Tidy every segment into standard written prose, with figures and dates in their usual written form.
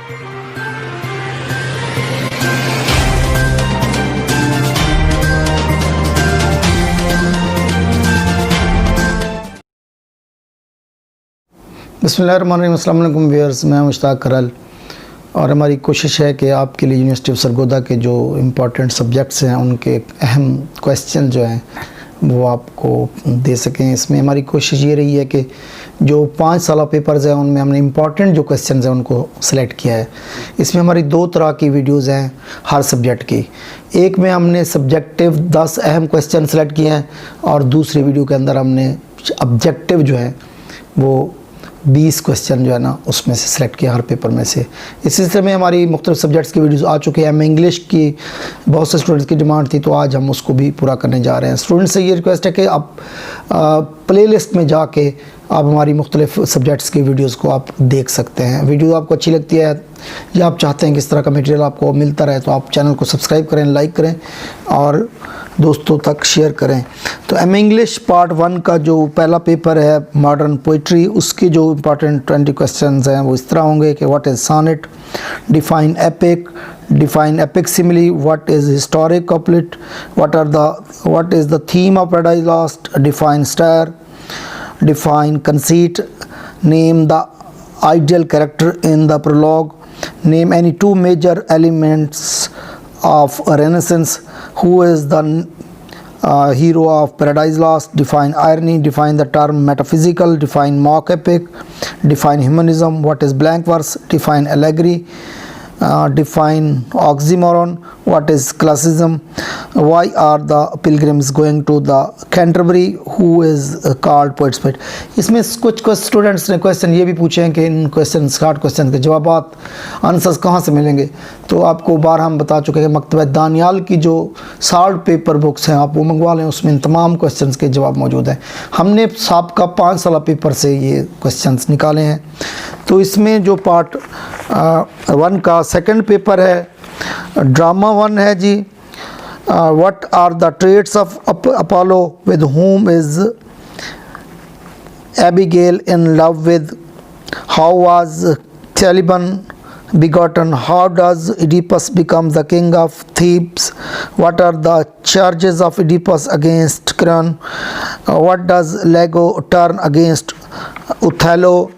बिस्मिल्लाहिर्रहमानिर्रहीम, अस्सलाम वालेकुम व्यूअर्स, मैं मुश्ताक करल और हमारी कोशिश है कि आपके लिए यूनिवर्सिटी ऑफ सरगोदा के जो इम्पोर्टेंट सब्जेक्ट्स हैं उनके अहम क्वेश्चन जो हैं वो आपको दे सकें। इसमें हमारी कोशिश ये रही है कि जो 5 साल पेपर्स हैं उनमें हमने इम्पॉर्टेंट जो क्वेश्चन हैं उनको सेलेक्ट किया है। इसमें हमारी 2 तरह की वीडियोज़ हैं हर सब्जेक्ट की। एक में हमने सब्जेक्टिव 10 अहम क्वेश्चन सेलेक्ट किए हैं और दूसरी वीडियो के अंदर हमने ऑब्जेक्टिव जो है वो 20 क्वेश्चन जो है ना उसमें से सिलेक्ट किया हर पेपर में से। इस सिलसिले में हमारी मुख्तलिफ सब्जेक्ट्स की वीडियोस आ चुके हैं। इंग्लिश की बहुत से स्टूडेंट्स की डिमांड थी तो आज हम उसको भी पूरा करने जा रहे हैं। स्टूडेंट्स से ये रिक्वेस्ट है कि आप प्लेलिस्ट में जाके आप हमारी मुख्तलिफ सब्जेक्ट्स की वीडियोस को आप देख सकते हैं। वीडियो आपको अच्छी लगती है या आप चाहते हैं कि इस तरह का मटेरियल आपको मिलता रहे तो आप चैनल को सब्सक्राइब करें, लाइक करें और दोस्तों तक शेयर करें। तो एम इंग्लिश पार्ट 1 का जो पहला पेपर है मॉडर्न पोइट्री, उसके जो इम्पॉर्टेंट 20 क्वेश्चंस हैं वो इस तरह होंगे कि what is sonnet, define epic simile, what is historic couplet, what is the theme of Paradise Lost, define star, define conceit, name the ideal character in the prologue, name any 2 major elements of a Renaissance, who is the hero of Paradise Lost, define irony, define the term metaphysical, define mock epic, define humanism, what is blank verse, define allegory, define oxymoron, what is classicism, why are the pilgrims going to the Canterbury, who is called poet's poet। इसमें कुछ students ने question ये भी पूछे हैं कि इन question short question के जवाबात answers कहाँ से मिलेंगे। तो आपको बार हम बता चुके हैं मकतबा दानियाल की जो 60 पेपर बुक्स हैं आप वो मंगवा लें, उसमें इन तमाम क्वेश्चन के जवाब मौजूद हैं। हमने साबका 5 साल पेपर से ये क्वेश्चन निकाले हैं। तो इसमें जो पार्ट 1 का सेकंड पेपर है ड्रामा 1 है जी। What are the traits of Apollo with whom is Abigail in love with, how was Caliban begotten, how does Oedipus become the king of Thebes, what are the charges of Oedipus against Creon, what does Lego turn against Othello,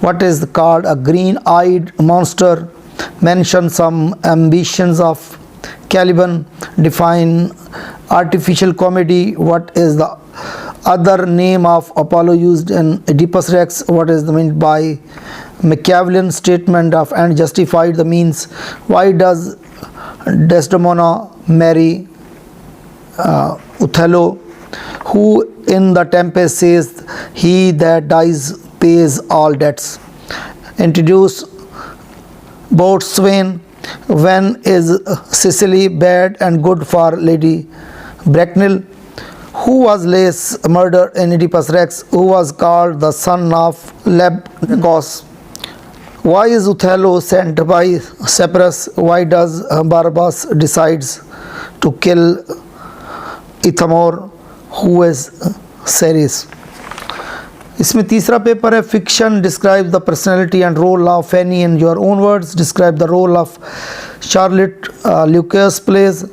what is called a green-eyed monster, mention some ambitions of Caliban, define artificial comedy, what is the other name of Apollo used in Oedipus Rex, what is meant by Machiavellian statement of end justified the means, why does Desdemona marry Othello, who in the Tempest says he that dies pays all debts, introduce boatswain, when is Sicily bad and good for Lady Bracknell, who was less murdered in Oedipus Rex, who was called the son of Labdacus, why is Othello sent by Cyprus, why does Barabbas decides to kill Ithamor, who is Ceres। इसमें तीसरा paper है fiction, describe the personality and role of Fanny in your own words, describe the role of Charlotte Lucas plays,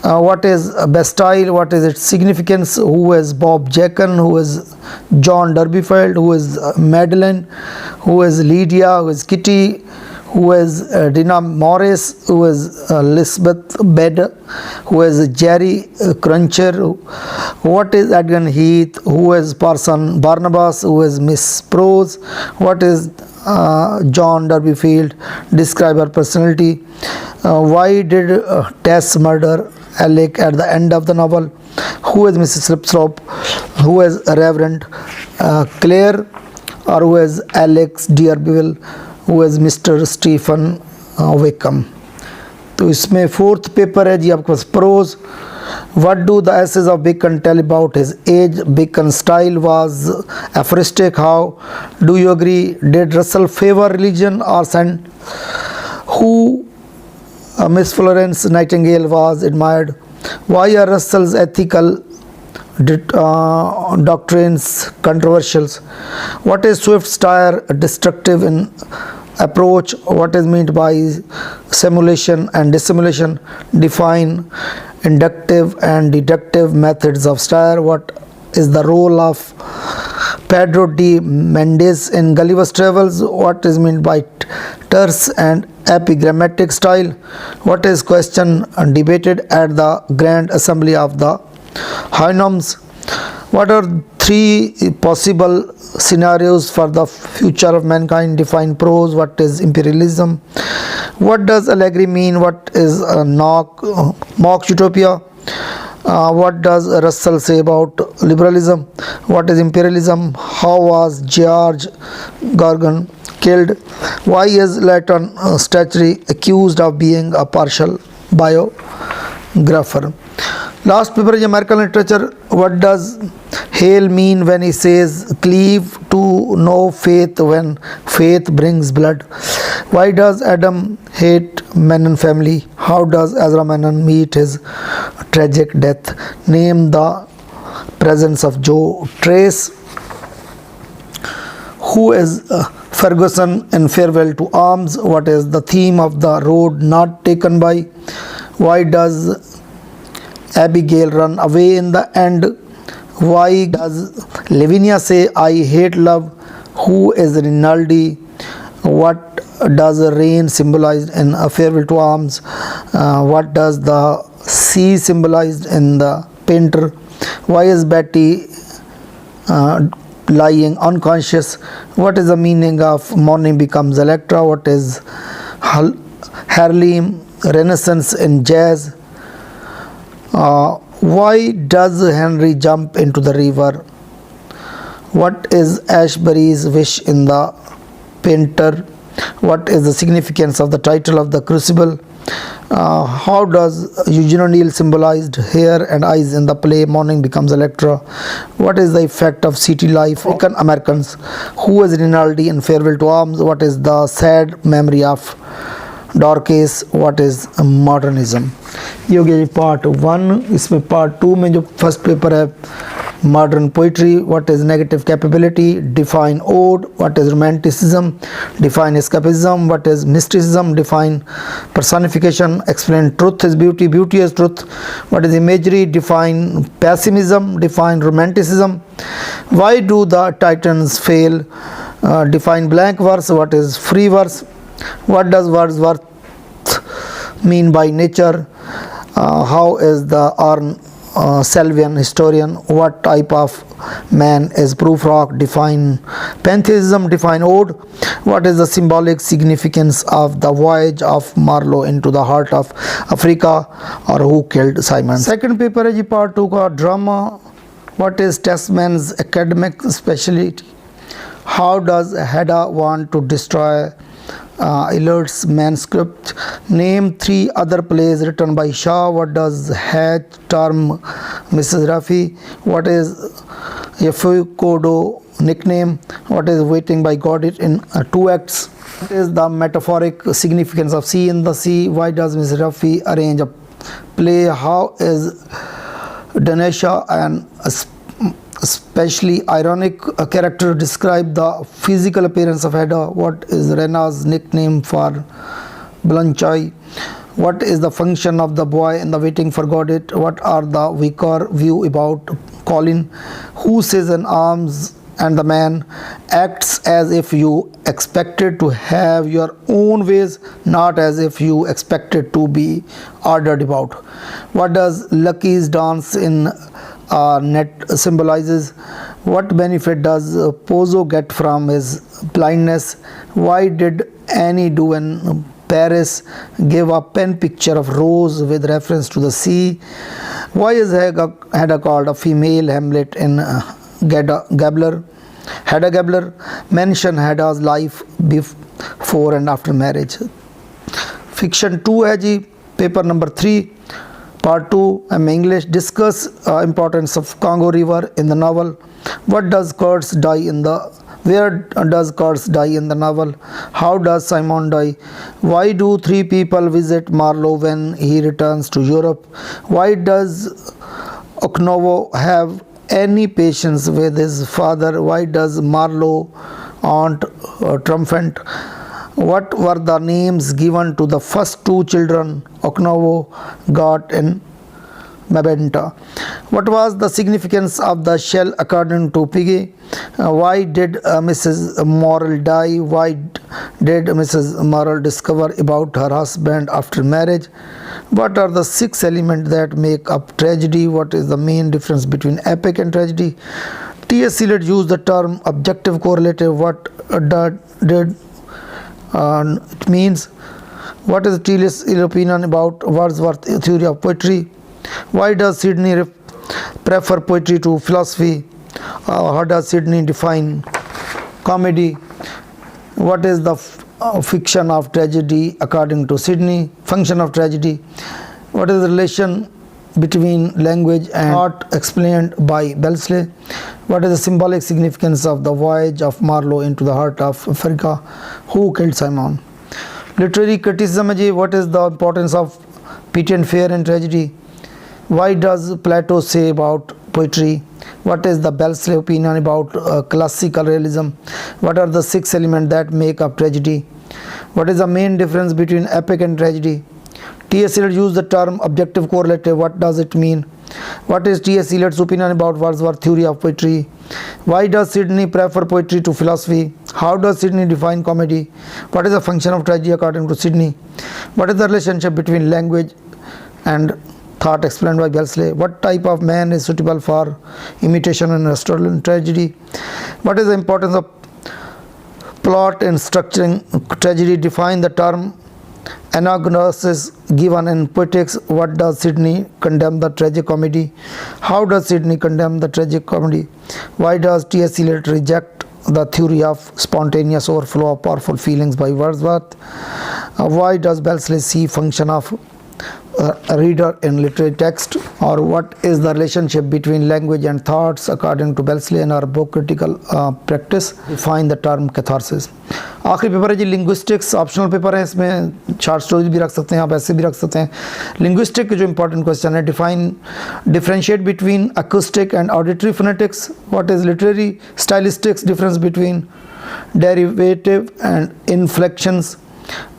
what is Bastille, what is its significance, who is Bob Jackson, who is John Durbeyfield, who is Madeline, who is Lydia, who is Kitty, who is Dina Morris, who is Elizabeth Bed, who is Jerry Cruncher, what is Edgar Heath, who is Parson Barnabas, who is Miss Prose, what is John Durbeyfield, describe her personality, why did Tess murder Alec at the end of the novel, who is Mrs. Slipslop, who is Reverend Claire, or who is Alex D'Urberville, who is Mr. Stephen Wickham। तो इसमें 4th paper है जी आपके पास pros, what do the essays of Bacon tell about his age, Bacon's style was aphoristic, how do you agree, did Russell favor religion or science, who Miss Florence Nightingale was admired, why are Russell's ethical doctrines controversial, what is Swift's tire destructive in approach, what is meant by simulation and dissimulation, define inductive and deductive methods of style, what is the role of Pedro de Mendes in Gulliver's Travels, what is meant by terse and epigrammatic style, what is question debated at the Grand Assembly of the Hynoms, what are three possible scenarios for the future of mankind, define prose, what is imperialism, what does allegory mean, what is mock utopia, what does Russell say about liberalism, what is imperialism, how was George Gorgon killed, why is Leighton Stratchery accused of being a partial biographer. Last paper is American literature. What does Hale mean when he says cleave to no faith when faith brings blood? Why does Adam hate Menon family? How does Ezra Menon meet his tragic death? Name the presence of Joe Trace. Who is Ferguson in Farewell to Arms? What is the theme of the road not taken by? Why does Abigail run away in the end? Why does Lavinia say I hate love? Who is Rinaldi? What does rain symbolize in A Farewell to Arms? What does the sea symbolize in The Painter? Why is Betty lying unconscious? What is the meaning of Morning Becomes Electra? What is Harlem Renaissance in jazz? Why does Henry jump into the river? What is Ashbury's wish in The Painter? What is the significance of the title of The Crucible? How does Eugene O'Neill symbolized hair and eyes in the play Morning Becomes Electra? What is the effect of city life on Americans? Who is Rinaldi in Farewell to Arms? What is the sad memory of Dorcas? What is modernism? ये हो गया जी part 1। इसमें part 2 में जो first paper है modern poetry, what is negative capability, define ode, what is romanticism, define escapism, what is mysticism, define personification, explain truth is beauty, beauty is truth, what is imagery, define pessimism, define romanticism, why do the Titans fail, define blank verse, what is free verse, what does Wordsworth mean by nature, how is the Selvian historian, what type of man is Prufrock, define pantheism, define ode, what is the symbolic significance of the voyage of Marlowe into the heart of Africa, or who killed Simon. Second paper है जी part 2 का drama, what is Tasman's academic specialty, how does Hedda want to destroy Illard's manuscript, name 3 other plays written by Shaw, what does Hatch term Mrs. Ruffy, what is Yafukodo nickname, what is Waiting by Godit in 2 acts, what is the metaphoric significance of sea in the sea, why does Mrs. Ruffy arrange a play, how is Danesha an especially ironic character, describe the physical appearance of Hedda, what is Rena's nickname for Blanchai, what is the function of the boy in the Waiting for Godot, what are the weaker view about Colin, who says in Arms and the man acts as if you expected to have your own ways, not as if you expected to be ordered about, what does Lucky's dance in net symbolizes, what benefit does Pozzo get from his blindness, why did Annie do in Paris give a pen picture of Rose with reference to the sea, why is Hedda called a female Hamlet in Hedda Gabler, mention Hedda's life before and after marriage. Fiction 2 है जी paper number 3 Part 2, English, discuss importance of Congo River in the novel. What does Kurtz die in the? Where does Kurtz die in the novel? How does Simon die? Why do 3 people visit Marlowe when he returns to Europe? Why does Oknovo have any patience with his father? Why does Marlowe aunt triumphant? What were the names given to the first two children Oknovo got in Mabenta? What was the significance of the shell according to Piggy? Why did Mrs. Morrill die? Why did Mrs. Morrill discover about her husband after marriage? What are the 6 elements that make up tragedy? What is the main difference between epic and tragedy? T.S. Eliot used the term objective correlative. What did it means? What is T.S. Eliot's opinion about Wordsworth's theory of poetry? Why does Sidney prefer poetry to philosophy? How does Sidney define comedy? What is the fiction of tragedy according to Sidney? Function of tragedy. What is the relation between language and art explained by Wellesley? What is the symbolic significance of the voyage of Marlowe into the heart of Africa? Who killed Simon? Literary criticism है जी. What is the importance of pity and fear in tragedy? Why does Plato say about poetry? What is the Wellesley opinion about classical realism? What are the 6 elements that make up tragedy? What is the main difference between epic and tragedy? T.S. Eliot used the term objective correlative. What does it mean? What is T.S. Eliot's opinion about Wordsworth's theory of poetry? Why does Sidney prefer poetry to philosophy? How does Sidney define comedy? What is the function of tragedy according to Sidney? What is the relationship between language and thought explained by Wellesley? What type of man is suitable for imitation in Aristotelian tragedy? What is the importance of plot in structuring tragedy? Define the term anagnoses given in poetics. What does Sidney condemn the tragic comedy? How does Sidney condemn the tragic comedy? Why does T.S. Eliot reject the theory of spontaneous overflow of powerful feelings by Wordsworth? Why does Wellesley see function of a reader in literary text? Or what is the relationship between language and thoughts according to Wellesley and our book critical practice? Define the term catharsis. आखिरी paper है जी linguistics. Optional paper है, इसमें short stories भी रख सकते हैं आप, ऐसे भी रख सकते हैं. लिंग्विस्टिक के जो इंपॉर्टेंट क्वेश्चन है, differentiate between acoustic and auditory phonetics. What is literary stylistics? Difference between derivative and inflections.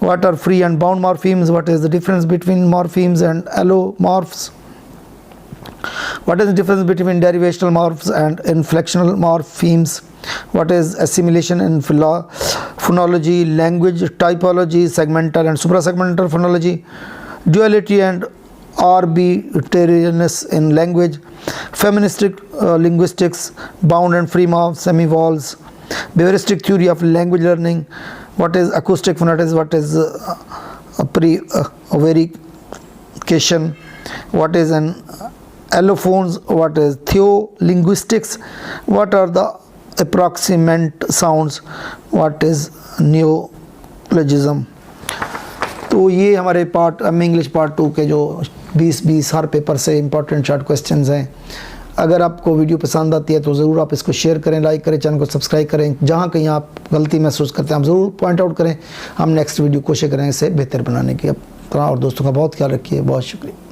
What are free and bound morphemes? What is the difference between morphemes and allomorphs? What is the difference between derivational morphs and inflectional morphemes? What is assimilation in phonology, language typology, segmental and suprasegmental phonology, duality and arbitrariness in language, feministic linguistics, bound and free morphs, semivols, Behavioristic theory of language learning. What is acoustic phonetics? What is prevarication? What is an allophones? What is theolinguistics? What are the approximant sounds? What is neologism? तो ये हमारे part English part 2 के जो 20 हर paper से important short questions हैं. अगर आपको video पसंद आती है तो ज़रूर आप इसको शेयर करें, लाइक करें, चैनल को सब्सक्राइब करें. जहाँ कहीं आप गलती महसूस करते हैं आप ज़रूर पॉइंट आउट करें. हम नेक्स्ट वीडियो कोशिश करें इसे बेहतर बनाने की. अपना और दोस्तों का बहुत ख्याल रखिए. बहुत शुक्रिया.